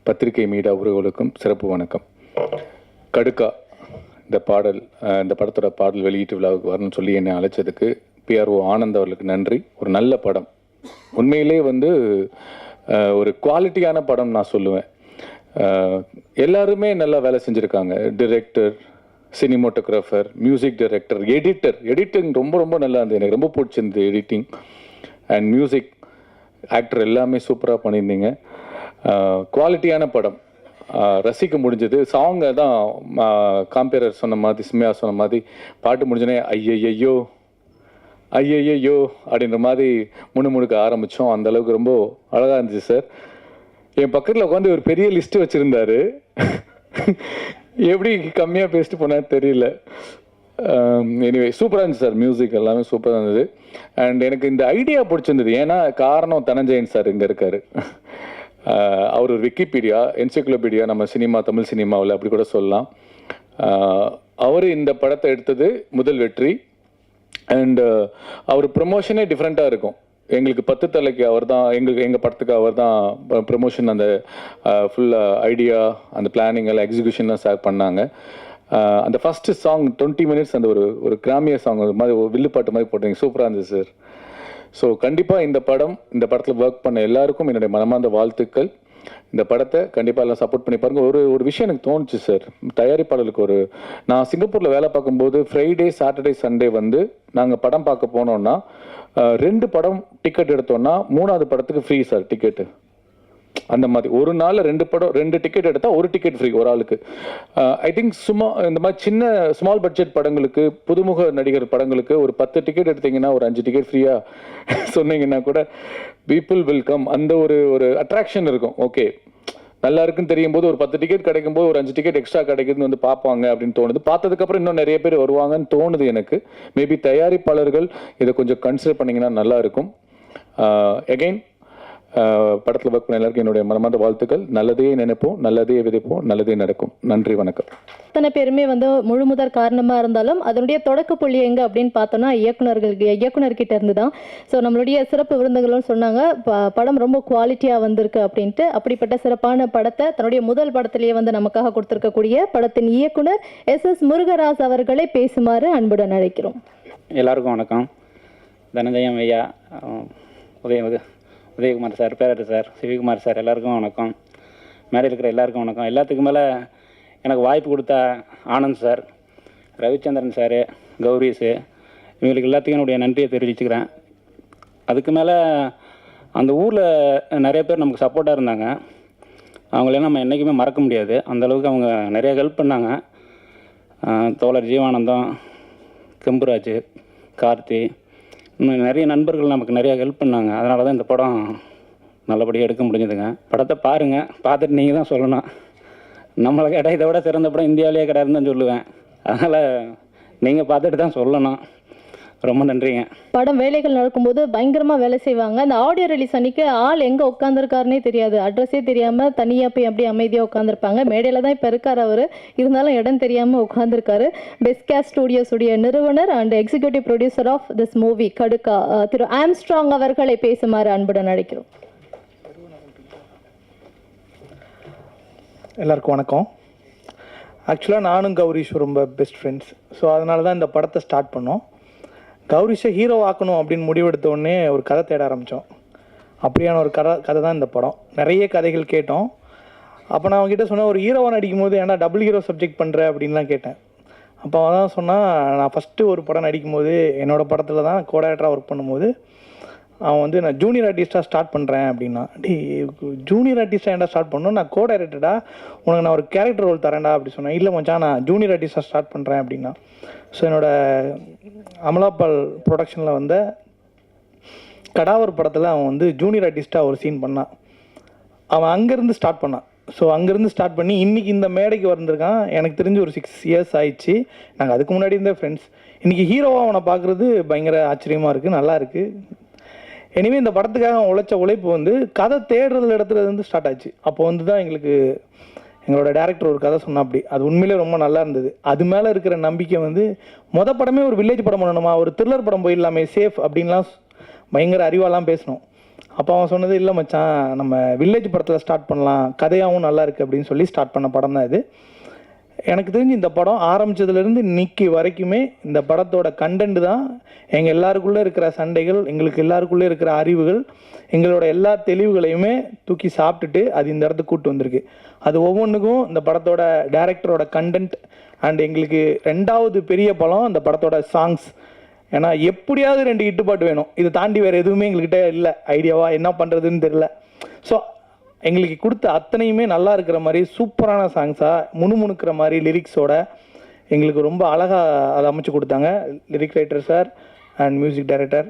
பத்திரிகை மீடியா உறவுகளுக்கும் சிறப்பு வணக்கம். கடுக்கா இந்த படத்தோட பாடல் வெளியீட்டு விழாவுக்கு வரணும்னு சொல்லி என்னை அழைச்சதுக்கு PRO ஆனந்த் அவர்களுக்கு நன்றி. ஒரு நல்ல படம், உண்மையிலே வந்து ஒரு குவாலிட்டியான படம் நான் சொல்லுவேன். எல்லாருமே நல்லா வேலை செஞ்சுருக்காங்க. Director, cinematographer, music director, editing ரொம்ப ரொம்ப நல்லா இருந்தது. எனக்கு ரொம்ப பிடிச்சிருந்தது எடிட்டிங் அண்ட் மியூசிக். ஆக்டர் எல்லாமே சூப்பராக பண்ணியிருந்தீங்க. குவாலிட்டியான படம். ரசிக்க முடிஞ்சது. சாங்கை தான் காம்பேரர் சொன்ன மாதிரி, சிம்மையா சொன்ன மாதிரி, பாட்டு முடிஞ்சோடனே ஐயையோ ஐயையோ அப்படின்ற மாதிரி முணுமுணுக்க ஆரம்பித்தோம். அந்தளவுக்கு ரொம்ப அழகாக இருந்துச்சு சார். என் பக்கத்தில் உட்காந்து ஒரு பெரிய லிஸ்ட்டு வச்சுருந்தாரு. எப்படி கம்மியாக பேசிட்டு போனான்னு தெரியல. எனிவே சூப்பராக இருந்துச்சு சார். மியூசிக் எல்லாமே சூப்பராக இருந்தது. அண்ட் எனக்கு இந்த ஐடியா பிடிச்சிருந்தது. ஏன்னா காரணம் தனஞ்சயன் சார் இங்கே இருக்கார். அவர் ஒரு விக்கிபீடியா, என்சைக்ளோபீடியா நம்ம சினிமா, தமிழ் சினிமாவில் அப்படி கூட சொல்லலாம். அவர் இந்த படத்தை எடுத்தது முதல் வெற்றி. அண்டு அவர் ப்ரமோஷனே டிஃப்ரெண்ட்டாக இருக்கும். எங்களுக்கு 10 தலைக்கு அவர் தான், எங்கள் படத்துக்கு அவர் தான் ப்ரமோஷன், அந்த ஃபுல் ஐடியா, அந்த பிளானிங் எல்லாம் எக்ஸிக்யூஷன்லாம் ஷேர் பண்ணாங்க. அந்த ஃபஸ்ட்டு சாங் 20 மினிட்ஸ் அந்த ஒரு கிராமிய சாங் மாதிரி வில்லுப்பாட்டு மாதிரி போட்டீங்க. சூப்பராக இருந்துச்சு சார். ஸோ கண்டிப்பாக இந்த படத்தில் ஒர்க் பண்ண எல்லாருக்கும் என்னுடைய மனமார்ந்த வாழ்த்துக்கள். இந்த படத்தை கண்டிப்பாக எல்லாம் சப்போர்ட் பண்ணி பாருங்கள். ஒரு விஷயம் எனக்கு தோணுச்சு சார். தயாரிப்பாளருக்கு நான் சிங்கப்பூரில் வேலை பார்க்கும்போது ஃப்ரைடே, சாட்டர்டே, சண்டே வந்து நாங்கள் படம் பார்க்க போனோன்னா 2 படம் டிக்கெட் எடுத்தோன்னா 3ஆவது படத்துக்கு ஃப்ரீ சார் டிக்கெட்டு. அந்த மாதிரி ஒரு நாளில் 2 டிக்கெட் எடுத்தால் 1 டிக்கெட் ஃப்ரீ ஒரு ஆளுக்கு. ஐ திங்க் சும்மா இந்த மாதிரி சின்ன ஸ்மால் பட்ஜெட் படங்களுக்கு, புதுமுக நடிகர் படங்களுக்கு ஒரு 10 டிக்கெட் எடுத்தீங்கன்னா ஒரு 5 டிக்கெட் ஃப்ரீயாக சொன்னீங்கன்னா கூட பீப்புள் வில் கம். அந்த ஒரு அட்ராக்ஷன் இருக்கும். ஓகே, நல்லா இருக்குன்னு தெரியும் போது ஒரு 10 டிக்கெட் கிடைக்கும் போது ஒரு 5 டிக்கெட் எக்ஸ்ட்ரா கிடைக்குதுன்னு வந்து பார்ப்பாங்க அப்படின்னு தோணுது. பார்த்ததுக்கப்புறம் இன்னும் நிறைய பேர் வருவாங்கன்னு தோணுது எனக்கு. மேபி தயாரிப்பாளர்கள் இதை கொஞ்சம் கன்சிடர் பண்ணிங்கன்னா நல்லா இருக்கும். எகைன் படத்தில் ஒர்க் பண்ண எல்லாருக்கும் என்னுடைய மனமார்ந்த வாழ்த்துக்கள். நல்லதே நினைப்போம், நல்லதே விதைப்போம், நல்லதே நடக்கும். நன்றி, வணக்கம். அத்தனை பேருமே வந்து முழுமுதற் காரணமாக இருந்தாலும் அதனுடைய தொடக்க புள்ளி எங்கே அப்படின்னு பார்த்தோன்னா இயக்குனர்கிட்ட இருந்து தான். ஸோ நம்மளுடைய சிறப்பு விருந்துகளும் சொன்னாங்க படம் ரொம்ப குவாலிட்டியாக வந்திருக்கு அப்படின்ட்டு. அப்படிப்பட்ட சிறப்பான படத்தை தன்னுடைய முதல் படத்திலேயே வந்து நமக்காக கொடுத்துருக்கக்கூடிய படத்தின் இயக்குனர் SS முருகராஜ் அவர்களை பேசுமாறு அன்புடன் அழைக்கிறோம். எல்லாருக்கும் வணக்கம். தனஞ்சயம் ஐயா, உதயகுமார் சார், பேரர் சார், சிவிகுமார் சார், எல்லாருக்கும் வணக்கம். மேடையில் இருக்கிற எல்லாருக்கும் வணக்கம். எல்லாத்துக்கும் மேலே எனக்கு வாய்ப்பு கொடுத்த ஆனந்த் சார், ரவிச்சந்திரன் சார், கௌரிஸு, இவங்களுக்கு எல்லாத்துக்கும் என்னுடைய நன்றியை தெரிவிச்சுக்கிறேன். அதுக்கு மேலே அந்த ஊரில் நிறைய பேர் நமக்கு சப்போர்ட்டாக இருந்தாங்க. அவங்களெல்லாம் நம்ம என்றைக்குமே மறக்க முடியாது. அந்தளவுக்கு அவங்க நிறைய ஹெல்ப் பண்ணாங்க. தோழர் ஜீவானந்தம், கெம்புராஜ், கார்த்தி, இன்னும் நிறைய நண்பர்கள் நமக்கு நிறையா ஹெல்ப் பண்ணாங்க. அதனால தான் இந்த படம் நல்லபடியாக எடுக்க முடிஞ்சதுங்க. படத்தை பாருங்கள், பார்த்துட்டு நீங்கள் தான் சொல்லணும். நம்மளை கேட்டால் இதை விட சிறந்த படம் இந்தியாவிலேயே கிடையாதுன்னு தான் சொல்லுவேன். அதனால் நீங்கள் பார்த்துட்டு தான் சொல்லணும். ரொம்ப நன்றிங்க. படம் வேலைகள் நடக்கும்போது பயங்கரமாக வேலை செய்வாங்க. அந்த ஆடியோ ரிலீஸ் அன்னைக்கு ஆள் எங்கே உட்காந்துருக்காருனே தெரியாது. அட்ரஸே தெரியாமல் தனியாக போய் அப்படியே அமைதியாக உட்காந்துருப்பாங்க. மேடையில் தான் இப்போ இருக்கார் அவர், இருந்தாலும் இடம் தெரியாமல் உட்காந்துருக்காரு. பெஸ்ட்காஸ்ட் ஸ்டூடியோஸுடைய நிறுவனர் and executive producer of this movie Kadukka Thiru Armstrong அவர்களை பேசுமாறு அன்புடன் அழைக்கிறோம். எல்லாருக்கும் வணக்கம். ஆக்சுவலாக நானும் கௌரிஷ் ரொம்ப பெஸ்ட் ஃப்ரெண்ட்ஸ். ஸோ அதனால தான் இந்த படத்தை ஸ்டார்ட் பண்ணோம். கௌரிஷை ஹீரோ ஆக்கணும் அப்படின்னு முடிவெடுத்த உடனே ஒரு கதை தேட ஆரம்பித்தோம். அப்படியான ஒரு கதை தான் இந்த படம். நிறைய கதைகள் கேட்டோம். அப்போ நான் அவங்ககிட்ட சொன்னேன், ஒரு ஹீரோவாக நடிக்கும் போது ஏன்னா டபுள் ஹீரோ சப்ஜெக்ட் பண்ணுற அப்படின்லாம் கேட்டேன். அப்போ அவன் தான் சொன்னால், நான் ஃபஸ்ட்டு ஒரு படம் நடிக்கும்போது என்னோடய படத்தில் தான் கோஆக்டராக ஒர்க் பண்ணும்போது அவன் வந்து நான் ஜூனியர் ஆர்டிஸ்ட்டாக ஸ்டார்ட் பண்ணுறேன் அப்படின்னா. ஜூனியர் ஆர்டிஸ்ட்டாக என்ன ஸ்டார்ட் பண்ணணும், நான் கோஆக்டரா, உனக்கு நான் ஒரு கேரக்டர் ரோல் தரேன்டா அப்படி சொன்னேன். இல்லை மச்சான், நான் ஜூனியர் ஆர்டிஸ்ட்டாக ஸ்டார்ட் பண்ணுறேன் அப்படின்னா. ஸோ என்னோடய அமலாபால் ப்ரொடக்ஷனில் வந்த கடாவர் படத்தில் அவன் வந்து ஜூனியர் ஆர்டிஸ்ட்டாக ஒரு சீன் பண்ணான். அவன் அங்கேருந்து ஸ்டார்ட் பண்ணான். ஸோ அங்கேருந்து ஸ்டார்ட் பண்ணி இன்றைக்கி இந்த மேடைக்கு வந்திருக்கான். எனக்கு தெரிஞ்சு ஒரு 6 இயர்ஸ் ஆயிடுச்சு. நாங்கள் அதுக்கு முன்னாடி இருந்த ஃப்ரெண்ட்ஸ். இன்றைக்கி ஹீரோவாக அவனை பார்க்குறது பயங்கர ஆச்சரியமாக இருக்குது, நல்லா இருக்குது. எனிவே இந்த படத்துக்காக அவன் உழைச்ச உழைப்பு வந்து கதை தேடுறதுல இடத்துல இருந்து ஸ்டார்ட் ஆச்சு. அப்போ வந்து தான் எங்களோட டேரக்டர் ஒரு கதை சொன்னா. அப்படி அது உண்மையிலே ரொம்ப நல்லா இருந்தது. அது மேலே இருக்கிற நம்பிக்கை வந்து படமே ஒரு வில்லேஜ் படம் பண்ணணுமா, ஒரு த்ரில்லர் படம் போயிடலாமே சேஃப் அப்படின்லாம் பயங்கர அறிவாலாம் பேசணும். அப்போ அவன் சொன்னது, இல்லை மச்சான் நம்ம வில்லேஜ் படத்தில் ஸ்டார்ட் பண்ணலாம், கதையாகவும் நல்லா இருக்குது அப்படின்னு சொல்லி ஸ்டார்ட் பண்ண படம் தான் இது. எனக்கு தெரிஞ்சு இந்த படம் ஆரம்பித்ததுலேருந்து இன்னைக்கு வரைக்குமே இந்த படத்தோட கண்டென்ட் தான் எங்கள் எல்லாருக்குள்ளே இருக்கிற சண்டைகள், எங்களுக்கு எல்லாருக்குள்ளே இருக்கிற அறிவுகள், எங்களோட எல்லா தெளிவுகளையுமே தூக்கி சாப்பிட்டுட்டு அது இந்த இடத்துக்கு கூப்பிட்டு வந்திருக்கு. அது ஒவ்வொன்றுக்கும் இந்த படத்தோட டைரக்டரோட கண்டென்ட் அண்ட் எங்களுக்கு 2வது பெரிய பலம் இந்த படத்தோட சாங்ஸ். ஏன்னா எப்படியாவது 2 பாட்டு வேணும். இதை தாண்டி வேறு எதுவுமே எங்கள்கிட்ட இல்லை. ஐடியாவாக என்ன பண்ணுறதுன்னு தெரியல. ஸோ எங்களுக்கு கொடுத்த அத்தனையுமே நல்லா இருக்கிற மாதிரி சூப்பரான சாங்ஸாக முணுமுணுக்கிற மாதிரி லிரிக்ஸோட எங்களுக்கு ரொம்ப அழகாக அதை அமைச்சு கொடுத்தாங்க lyric writer sir and music director.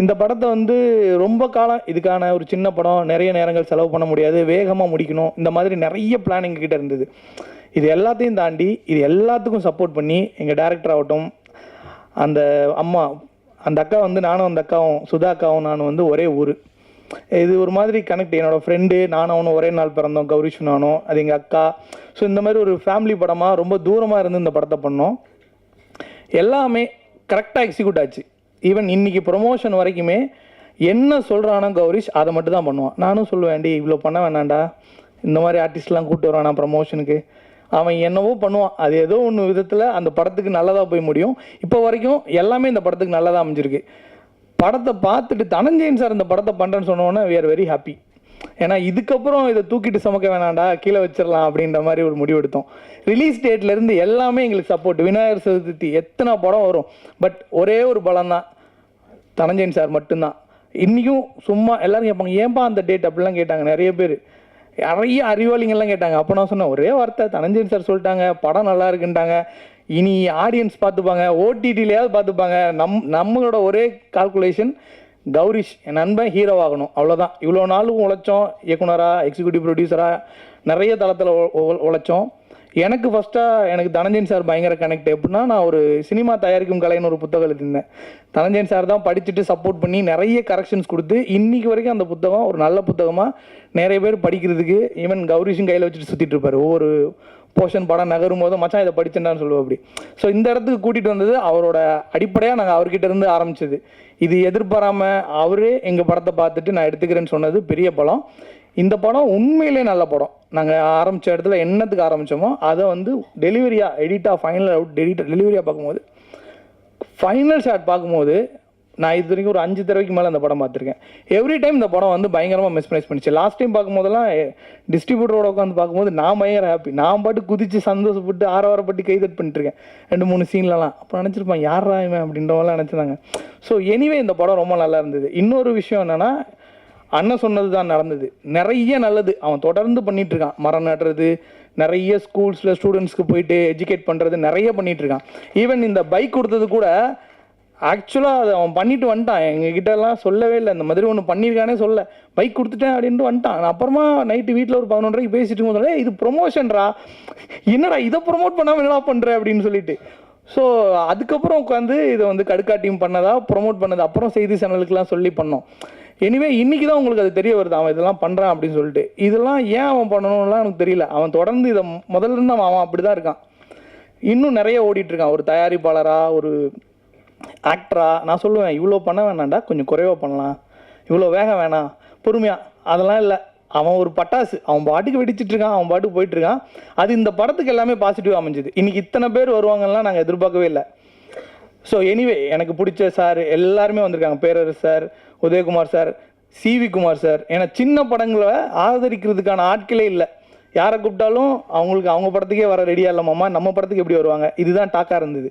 இந்த படத்தை வந்து ரொம்ப காலம் இதுக்கான ஒரு சின்ன படம், நிறைய நேரங்கள் செலவு பண்ண முடியாது, வேகமாக முடிக்கணும், இந்த மாதிரி நிறைய பிளான் எங்ககிட்ட இருந்தது. இது எல்லாத்தையும் தாண்டி இது எல்லாத்துக்கும் சப்போர்ட் பண்ணி எங்கள் டைரக்டர் ஆகட்டும், அந்த அம்மா, அந்த அக்கா வந்து நானும் அந்த அக்காவும் சுதா அக்காவும் நானும் வந்து ஒரே ஊர். இது ஒரு மாதிரி கனெக்ட். என்னோடய ஃப்ரெண்டு நானும் அவனும் ஒரே நாள் பிறந்தோம், கௌரிஷ் நானும், அது எங்கள் அக்கா. ஸோ இந்த மாதிரி ஒரு ஃபேமிலி படமாக ரொம்ப தூரமாக இருந்து இந்த படத்தை பண்ணோம். எல்லாமே கரெக்டாக எக்ஸிக்யூட் ஆச்சு. ஈவன் இன்றைக்கி ப்ரொமோஷன் வரைக்குமே என்ன சொல்கிறானோ கௌரிஷ் அதை மட்டும் தான் பண்ணுவான். நானும் சொல்லுவேன்டி இவ்வளோ பண்ண வேணாண்டா, இந்த மாதிரி ஆர்டிஸ்ட்லாம் கூப்பிட்டு வரானா ப்ரமோஷனுக்கு, அவன் என்னவோ பண்ணுவான், அது ஏதோ ஒன்று விதத்தில் அந்த படத்துக்கு நல்லதாக போய் முடியும். இப்போ வரைக்கும் எல்லாமே இந்த படத்துக்கு நல்லதாக அமைஞ்சிருக்கு. படத்தை பார்த்துட்டு தனஞ்சயன் சார் இந்த படத்தை பண்ணுறேன்னு சொன்னோன்னே we are வெரி ஹாப்பி. ஏன்னா இதுக்கப்புறம் இதை தூக்கிட்டு சுமக்க வேணாண்டா, கீழே வச்சிடலாம் அப்படின்ற மாதிரி ஒரு முடிவு எடுத்தோம். ரிலீஸ் டேட்லேருந்து எல்லாமே எங்களுக்கு சப்போர்ட். விநாயகர் சதுர்த்தி எத்தனை படம் வரும், பட் ஒரே ஒரு படம் தான் தனஞ்சயன் சார் மட்டும்தான். இன்றைக்கும் சும்மா எல்லோரும் கேட்பாங்க ஏன்பா அந்த டேட் அப்படிலாம் கேட்டாங்க. நிறைய பேர், நிறைய அறிவாளிங்கெல்லாம் கேட்டாங்க. அப்போ நான் சொன்னேன் ஒரே வார்த்தை, தனஞ்சயன் சார் சொல்லிட்டாங்க, படம் நல்லா இருக்குன்ட்டாங்க, இனி ஆடியன்ஸ் பார்த்துப்பாங்க, ஓடிடிலையாவது பார்த்துப்பாங்க. நம்மளோட ஒரே கால்குலேஷன் கௌரிஷ் என் நண்பன் ஹீரோவாகணும், அவ்வளோதான். இவ்வளோ நாளும் உழைச்சோம், இயக்குனராக, எக்ஸிக்யூட்டிவ் ப்ரொடியூசராக நிறைய தளத்தில் உழைச்சோம். எனக்கு ஃபஸ்ட்டாக எனக்கு தனஞ்சயன் சார் பயங்கர கனெக்ட். எப்படின்னா, நான் ஒரு சினிமா தயாரிக்கும் கலைன்னு ஒரு புத்தகம் எழுதியிருந்தேன். தனஞ்சயன் சார் தான் படிச்சுட்டு சப்போர்ட் பண்ணி நிறைய கரெக்ஷன்ஸ் கொடுத்து இன்றைக்கி வரைக்கும் அந்த புத்தகம் ஒரு நல்ல புத்தகமாக நிறைய பேர் படிக்கிறதுக்கு, ஈவன் கௌரிஷும் கையில் வச்சுட்டு சுற்றிட்டு இருப்பார். ஒவ்வொரு போர்ஷன் படம் நகரும் போது மச்சான் இதை படிச்சேன்டான்னு சொல்லுவோம். அப்படி ஸோ இந்த இடத்துக்கு கூட்டிகிட்டு வந்தது அவரோட அடிப்படையாக நாங்கள் அவர்கிட்ட இருந்து ஆரம்பிச்சது. இது எதிர்பாராமல் அவரே எங்கள் படத்தை பார்த்துட்டு நான் எடுத்துக்கிறேன்னு சொன்னது பெரிய பலம். இந்த படம் உண்மையிலே நல்ல படம். நாங்கள் ஆரம்பித்த இடத்துல என்னத்துக்கு ஆரம்பித்தோமோ அதை வந்து டெலிவரியாக, எடிட்டாக, ஃபைனல் அவுட் டெலிவரியாக பார்க்கும்போது, ஃபைனல் ஷாட் பார்க்கும்போது நான் இது வரைக்கும் ஒரு 5 தடவைக்கு மேலே அந்த படம் பார்த்துருக்கேன். எவ்ரி டைம் இந்த படம் வந்து பயங்கரமாக மிஸ்பிரைஸ் பண்ணிச்சு. லாஸ்ட் டைம் பார்க்கும்போதெல்லாம் டிஸ்ட்ரிபியூட்டரோட உட்காந்து பார்க்கும்போது நான் பயங்கர ஹாப்பி. நான் பாட்டு குதித்து சந்தோஷப்பட்டு ஆரவாரப்பட்டு கைதட் பண்ணிட்டுருக்கேன் 2-3 சீன்லலாம். அப்போ நினச்சிருப்பேன் யாரா இவன் அப்படின்றவங்களாம் நினச்சிருந்தாங்க. ஸோ எனிவே இந்த படம் ரொம்ப நல்லா இருந்தது. இன்னொரு விஷயம் என்னென்னா, அண்ணன் சொன்னது தான் நடந்தது. நிறைய நல்லது அவன் தொடர்ந்து பண்ணிகிட்ருக்கான். மரம் நடுறது, நிறைய ஸ்கூல்ஸில் ஸ்டூடெண்ட்ஸ்க்கு போயிட்டு எஜுகேட் பண்ணுறது நிறைய பண்ணிகிட்ருக்கான். ஈவன் இந்த பைக் கொடுத்தது கூட ஆக்சுவலாக அதை அவன் பண்ணிட்டு வந்துட்டான். எங்ககிட்டலாம் சொல்லவே இல்லை, இந்த மாதிரி ஒன்று பண்ணியிருக்கானே சொல்ல, பைக் கொடுத்துட்டேன் அப்படின்ட்டு வந்துட்டான். நான் அப்புறமா நைட்டு வீட்டில் ஒரு 11:30 பேசிட்டு போது இது ப்ரொமோஷன்ரா, என்னடா இதை ப்ரொமோட் பண்ணாமல் என்னடா பண்ணுற அப்படின்னு சொல்லிட்டு. ஸோ அதுக்கப்புறம் உட்காந்து இதை வந்து கடுக்கா டீம் பண்ணதா ப்ரொமோட் பண்ணது, அப்புறம் செய்தி சேனலுக்குலாம் சொல்லி பண்ணோம். எனிவே இன்றைக்கி தான் உங்களுக்கு அது தெரிய வருது அவன் இதெல்லாம் பண்ணுறான் அப்படின்னு சொல்லிட்டு. இதெல்லாம் ஏன் அவன் பண்ணணும்லாம் எனக்கு தெரியல. அவன் தொடர்ந்து இதை முதல்ல இருந்து அவன் அப்படி தான் இருக்கான். இன்னும் நிறைய ஓடிட்டுருக்கான். ஒரு தயாரிப்பாளராக, ஒரு ஆக்டரா. நான் சொல்லுவேன் இவ்வளோ பண்ண வேணாண்டா, கொஞ்சம் குறைவாக பண்ணலாம், இவ்வளோ வேகம் வேணாம், பொறுமையாக, அதெல்லாம் இல்லை. அவன் ஒரு பட்டாசு, அவன் பாட்டுக்கு வெடிச்சிட்டு இருக்கான், அவன் பாட்டுக்கு போயிட்டுருக்கான். அது இந்த படத்துக்கு எல்லாமே பாசிட்டிவாக அமைஞ்சுது. இன்றைக்கி இத்தனை பேர் வருவாங்கலாம் நாங்கள் எதிர்பார்க்கவே இல்லை. ஸோ எனிவே எனக்கு பிடிச்ச சார் எல்லாருமே வந்திருக்காங்க. Perarasu sir, Udhayakumar sir, C V Kumar sir. ஏன்னா சின்ன படங்களை ஆதரிக்கிறதுக்கான ஆட்களே இல்லை. யாரை கூப்பிட்டாலும் அவங்களுக்கு அவங்க படத்துக்கே வர ரெடியாக இல்லாமம்மா, நம்ம படத்துக்கு எப்படி வருவாங்க, இதுதான் டாக்காக இருந்தது.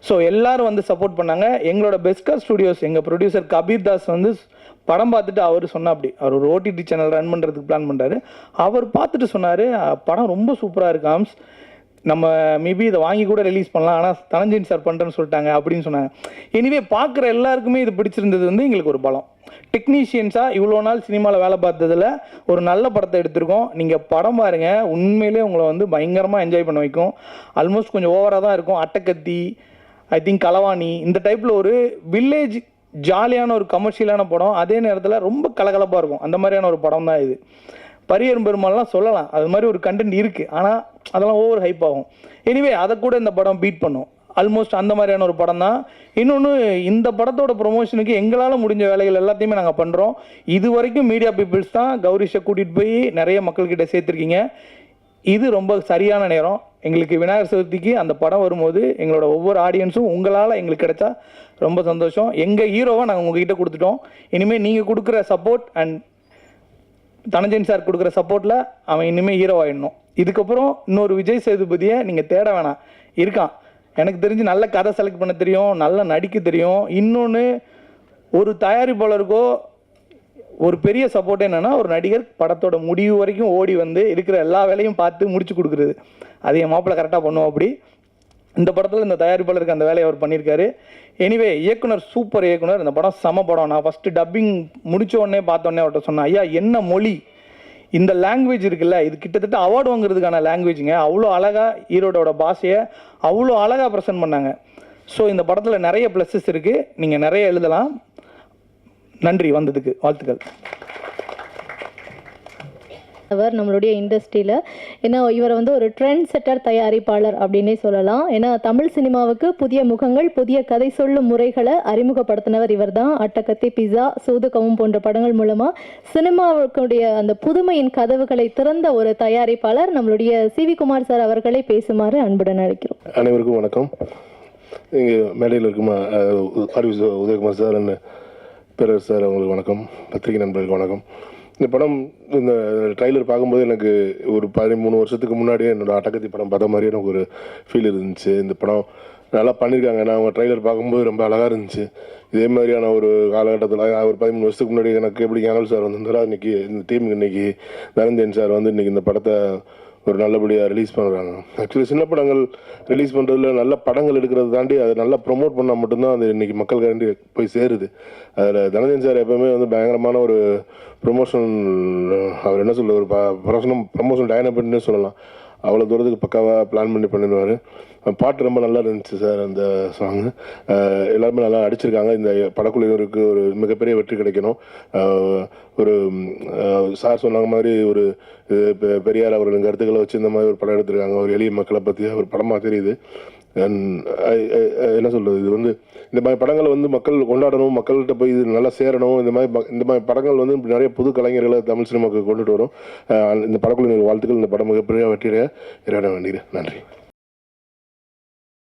ஸோ எல்லோரும் வந்து சப்போர்ட் பண்ணாங்க. எங்களோட பெஸ்கர் ஸ்டுடியோஸ், எங்கள் ப்ரொடியூசர் கபீர் தாஸ் வந்து படம் பார்த்துட்டு அவர் சொன்னாப்படி, அவர் ஒரு ஓடிடி சேனல் ரன் பண்ணுறதுக்கு பிளான் பண்ணுறாரு. அவர் பார்த்துட்டு சொன்னார், படம் ரொம்ப சூப்பராக இருக்கு ஆம்ஸ், நம்ம மேபி இதை வாங்கி கூட ரிலீஸ் பண்ணலாம், ஆனால் தனஞ்சயன் சார் பண்ணுறேன்னு சொல்லிட்டாங்க அப்படின்னு சொன்னாங்க. எனிவே பார்க்குற எல்லாருக்குமே இது பிடிச்சிருந்தது வந்து எங்களுக்கு ஒரு பலம். டெக்னீஷியன்ஸாக இவ்வளோ நாள் சினிமாவில் வேலை பார்த்ததில் ஒரு நல்ல படத்தை எடுத்திருக்கோம். நீங்கள் படம் பாருங்கள், உண்மையிலே உங்களை வந்து பயங்கரமாக என்ஜாய் பண்ண வைக்கும். ஆல்மோஸ்ட் கொஞ்சம் ஓவராக தான் இருக்கும். அட்டக்கத்தி, ஐ திங்க் கலவாணி, இந்த டைப்பில் ஒரு வில்லேஜ் ஜாலியான ஒரு கமர்ஷியலான படம், அதே நேரத்தில் ரொம்ப கலகலப்பாக இருக்கும். அந்த மாதிரியான ஒரு படம் தான் இது. பரியரும் பெருமாள்லாம் சொல்லலாம், அது மாதிரி ஒரு கண்டென்ட் இருக்குது, ஆனால் அதெல்லாம் ஓவர் ஹைப் ஆகும். எனிவே அதை கூட இந்த படம் பீட் பண்ணும். ஆல்மோஸ்ட் அந்த மாதிரியான ஒரு படம் தான். இன்னொன்று, இந்த படத்தோட ப்ரொமோஷனுக்கு எங்களால் முடிஞ்ச வேலைகள் எல்லாத்தையுமே நாங்கள் பண்ணுறோம். இது வரைக்கும் மீடியா பீப்புள்ஸ் தான் கௌரிஷை கூட்டிகிட்டு போய் நிறைய மக்கள்கிட்ட சேர்த்துருக்கீங்க. இது ரொம்ப சரியான நேரம். எங்களுக்கு விநாயகர் சதுர்த்திக்கு அந்த படம் வரும்போது எங்களோட ஒவ்வொரு ஆடியன்ஸும் உங்களால் எங்களுக்கு கிடைச்சா ரொம்ப சந்தோஷம். எங்கள் ஹீரோவை நாங்கள் உங்ககிட்ட கொடுத்துட்டோம். இனிமேல் நீங்கள் கொடுக்குற சப்போர்ட் அண்ட் தனஞ்சயன் சார் கொடுக்குற சப்போர்ட்டில் அவன் இனிமேல் ஹீரோ ஆகிடணும். இதுக்கப்புறம் இன்னொரு விஜய் சேதுபதியை நீங்கள் தேட வேணாம், இருக்கான். எனக்கு தெரிஞ்சு நல்ல கதை செலக்ட் பண்ண தெரியும், நல்லா நடிக்க தெரியும். இன்னொன்று, ஒரு தயாரிப்பாளருக்கோ ஒரு பெரிய சப்போர்ட் என்னென்னா ஒரு நடிகர் படத்தோட முடிவு வரைக்கும் ஓடி வந்து இருக்கிற எல்லா வேலையும் பார்த்து முடிச்சு கொடுக்குறது. அது என் மாப்பிள்ளை கரெக்டாக பண்ணுவோம். அப்படி இந்த படத்தில் இந்த தயாரிப்பாளருக்கு அந்த வேலையை அவர் பண்ணியிருக்காரு. எனிவே இயக்குனர் சூப்பர் இயக்குனர். இந்த படம் செம படம். நான் ஃபஸ்ட்டு டப்பிங் முடிச்ச உடனே பார்த்தோன்னே அவர்கிட்ட சொன்னேன், ஐயா என்ன மொழி, இந்த லாங்குவேஜ் இருக்குல்ல, இது கிட்டத்தட்ட அவார்டு வாங்குறதுக்கான லாங்குவேஜுங்க. அவ்வளோ அழகாக ஈரோடோட பாஷையை அவ்வளோ அழகாக ப்ரெசென்ட் பண்ணாங்க. ஸோ இந்த படத்தில் நிறைய ப்ளஸஸ் இருக்குது, நீங்கள் நிறைய எழுதலாம். நன்றி வந்ததுக்கு, வாழ்த்துக்கள். அவர் நம்மளுடைய இண்டஸ்ட்ரியில், ஏன்னா இவரை வந்து ஒரு ட்ரெண்ட் செட்டர் தயாரிப்பாளர் அப்படின்னே சொல்லலாம். ஏன்னா தமிழ் சினிமாவுக்கு புதிய முகங்கள், புதிய கதை சொல்லும் முறைகளை அறிமுகப்படுத்தினவர் இவர் தான். அட்டகத்தி, பிஸா, சூதுகவும் போன்ற படங்கள் மூலமாக சினிமாவுக்குடைய அந்த புதுமையின் கதவுகளை திறந்த ஒரு தயாரிப்பாளர் நம்மளுடைய சி.வி. குமார் சார் அவர்களை பேசுமாறு அன்புடன் அழைக்கிறோம். அனைவருக்கும் வணக்கம். இங்கே மேடையில் இருக்கும் Udayakumar sir and Perarasu sir அவங்களுக்கு வணக்கம். பத்திரிகை நண்பர்களுக்கு வணக்கம். இந்த படம், இந்த ட்ரைலர் பார்க்கும்போது எனக்கு ஒரு 13 வருஷத்துக்கு முன்னாடியே என்னோடய அட்டகத்தி படம் பார்த்த மாதிரி எனக்கு ஒரு ஃபீல் இருந்துச்சு. இந்த படம் நல்லா பண்ணியிருக்காங்க. நான் அவங்க ட்ரைலர் பார்க்கும்போது ரொம்ப அழகாக இருந்துச்சு. இதே மாதிரியான ஒரு காலகட்டத்தில் ஒரு 13 வருஷத்துக்கு முன்னாடி எனக்கு எப்படி ஞானல் சார் வந்திருந்தாரோ, இன்றைக்கி இந்த டீமுக்கு இன்றைக்கி தனஞ்சயன் சார் வந்து இன்றைக்கி இந்த படத்தை ஒரு நல்லபடியாக ரிலீஸ் பண்ணுறாங்க. ஆக்சுவலி சின்ன படங்கள் ரிலீஸ் பண்ணுறதுல நல்ல படங்கள் எடுக்கிறத தாண்டி அதை நல்லா ப்ரொமோட் பண்ணால் மட்டும்தான் அது இன்றைக்கி மக்கள் கரண்டி போய் சேருது. அதில் தனஞ்சயன் சார் எப்போவுமே வந்து பயங்கரமான ஒரு ப்ரொமோஷன், அவர் என்ன சொல்ல, ஒரு ப்ரொமோஷன் டைனபிட்னே சொல்லலாம். அவ்வளோ தூரத்துக்கு பக்காவாக பிளான் பண்ணி பண்ணிடுவார். பாட்டு ரொம்ப நல்லா இருந்துச்சு சார். அந்த சாங்கு எல்லாருமே நல்லா அடிச்சிருக்காங்க. இந்த படக்குழுவினருக்கு ஒரு மிகப்பெரிய வெற்றி கிடைக்கணும். ஒரு சார் சொன்னாங்க மாதிரி ஒரு பெரியார் அவர்களின் கருத்துக்களை வச்சு இந்த மாதிரி ஒரு படம் எடுத்திருக்காங்க. ஒரு எளிய மக்களை பற்றி ஒரு படமாக தெரியுது. என்ன சொல்கிறது, இது வந்து இந்த மாதிரி படங்களை வந்து மக்கள் கொண்டாடணும், மக்கள்கிட்ட போய் இது நல்லா சேரணும். இந்த மாதிரி படங்கள் வந்து நிறைய புது கலைஞர்களை தமிழ் சினிமாவுக்கு கொண்டுட்டு வரும். இந்த படக்குழுவினர் வாழ்த்துக்கள். இந்த படம் மிகப்பெரிய வெற்றியை இறைவன வேண்டிகிறேன். நன்றி.